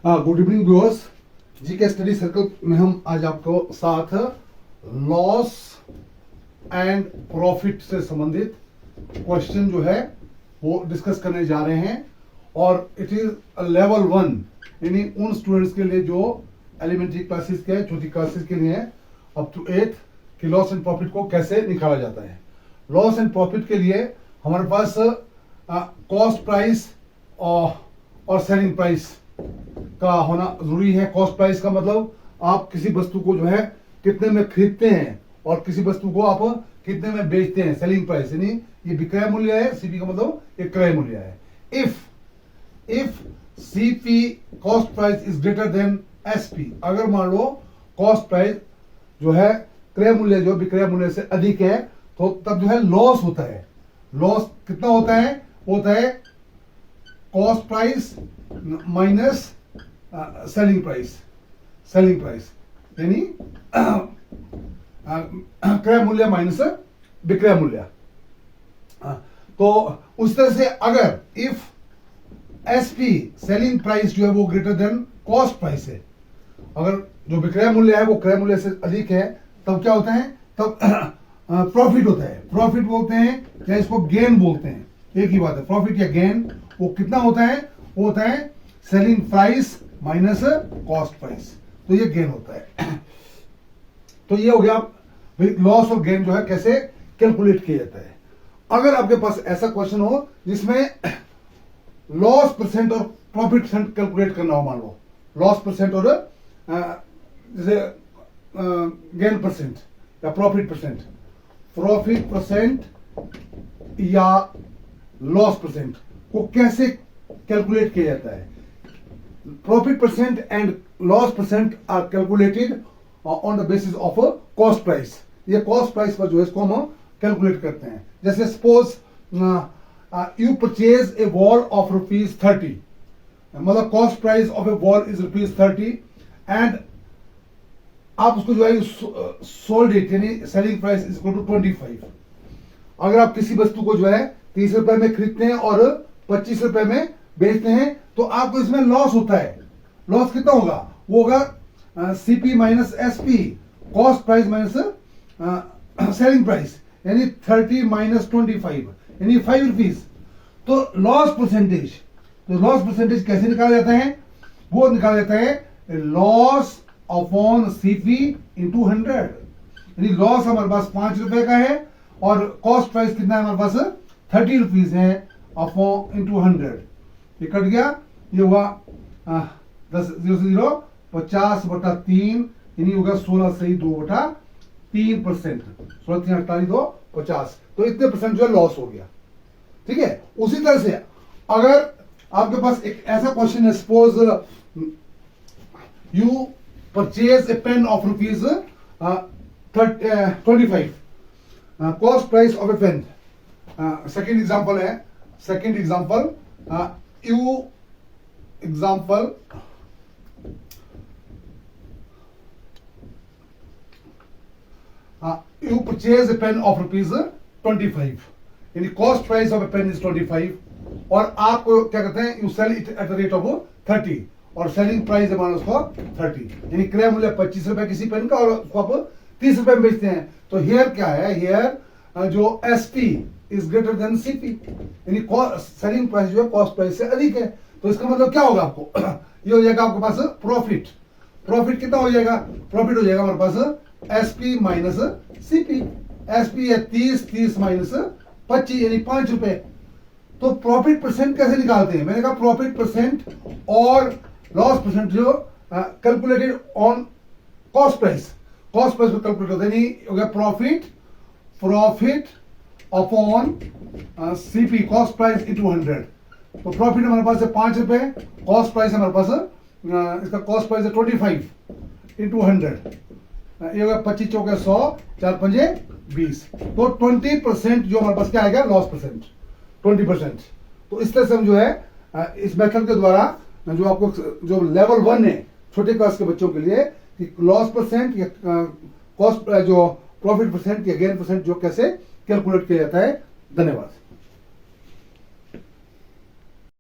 Good evening viewers. GK study circle में हम आज आपको साथ लॉस एंड प्रॉफिट से संबंधित क्वेश्चन जो है वो डिस्कस करने जा रहे हैं। और इट इज लेवल 1, यानी उन स्टूडेंट्स के लिए जो एलिमेंट्री क्लासेस के छोटी क्लासेस के लिए है अप टू 8th कि लॉस एंड प्रॉफिट को कैसे निकाला जाता है। लॉस एंड प्रॉफिट के लिए हमारे पास कॉस्ट प्राइस और सेलिंग प्राइस का होना जरूरी है। कॉस्ट प्राइस का मतलब आप किसी वस्तु को जो है कितने में खरीदते हैं और किसी वस्तु को आप कितने में बेचते हैं। सेलिंग प्राइस यानी ये विक्रय मूल्य है, सीपी का मतलब ये क्रय मूल्य है। If CP cost price is greater than SP, अगर मान लो कॉस्ट प्राइस जो है क्रय मूल्य जो विक्रय मूल्य से अधिक है तो तब जो है लॉस होता है। लॉस कितना होता है? होता है cost price minus selling price यानी क्रय मूल्य माइनस विक्रय मूल्य। तो उस तरह से अगर इफ एसपी सेलिंग प्राइस जो है वो ग्रेटर देन कॉस्ट प्राइस है, अगर जो विक्रय मूल्य है वो क्रय मूल्य से अधिक है तब क्या होता है? तब प्रॉफिट होता है। प्रॉफिट बोलते हैं या इसको गेन बोलते हैं, एक ही बात है। प्रॉफिट या गेन वो कितना होता है? वो होता है selling price minus cost price, तो ये गेन होता है। तो ये हो गया लॉस और गेन जो है कैसे कैलकुलेट किया जाता है। अगर आपके पास ऐसा क्वेश्चन हो जिसमें लॉस परसेंट और प्रॉफिट परसेंट कैलकुलेट करना हो, मान लो लॉस परसेंट और जैसे गेन परसेंट या प्रॉफिट परसेंट या लॉस परसेंट को कैसे कैलकुलेट किया जाता है। Profit percent and loss percent are calculated on the basis of cost price. ये कॉस्ट प्राइस पर जो है इसको हम कैलकुलेट करते हैं। जैसे suppose you purchase a wall of ₹30, मतलब cost price of a wall is ₹30 and आप उसको जो है सोल्ड इट यानी selling price is equal to 25। अगर आप किसी वस्तु को जो है 30 रुपए में खरीदते हैं और 25 रुपए में बेचते हैं तो आपको इसमें लॉस होता है। लॉस कितना होगा? वो होगा CP minus SP, cost price minus selling price, यानी 30 माइनस 25 यानी ₹5। तो लॉस परसेंटेज कैसे निकाला जाता है? वो निकाला जाता है लॉस अपॉन सीपी इंटू 100। यानी लॉस हमारे पास 5 रुपए का है और कॉस्ट प्राइस कितना है हमारे पास? ₹30 है अपॉन इंटू 100। ये कट गया, ये हुआ 10 0 से 0 50/3 यानी होगा 16 से 2/3%। 16 3 48 2 50, तो इतने परसेंट जो है लॉस हो गया। ठीक है। उसी तरह से अगर आपके पास एक ऐसा क्वेश्चन है, suppose you purchase a pen of ₹25, cost price of a pen. Second example है, you purchase a pen of ₹25 यानी cost price of a pen is 25 और आप क्या करते हैं? You sell it at the rate of 30 और selling price है मानो उसको 30, यानी क्रय मूल्य 25 रुपए किसी पेन का और उसको आप 30 रुपए में बेचते हैं। तो हियर क्या है? हियर जो SP is greater than CP, यानी सेलिंग प्राइस जो है कॉस्ट प्राइस से अधिक है। तो इसका मतलब क्या होगा आपको? ये हो जाएगा आपके पास प्रॉफिट कितना हो जाएगा? प्रॉफिट हो जाएगा हमारे पास एसपी माइनस सीपी। एसपी है 30 माइनस 25 यानी 5 रुपए। तो प्रॉफिट परसेंट कैसे निकालते हैं? मैंने कहा प्रॉफिट परसेंट और लॉस परसेंट जो कैलकुलेटेड ऑन कॉस्ट प्राइस पर कैलकुलेट होता है। यानी हो गया profit upon CP, cost price into 100। तो प्रॉफिट हमारे पास है 5 रुपए, कॉस्ट प्राइस हमारे पास इसका कॉस्ट प्राइस है 25 इंटू 100, ये होगा 25 चौके 100 4 पंजे 20। तो 20% जो हमारे पास क्या आएगा? Loss percent 20%। तो इस तरह से हम जो है इस मेथड के द्वारा जो आपको जो लेवल 1 है छोटे क्लास के बच्चों के लिए कि लॉस परसेंट या कॉस्ट जो प्रॉफिट परसेंट या गेन परसेंट जो कैसे कैलकुलेट किया जाता है। धन्यवाद।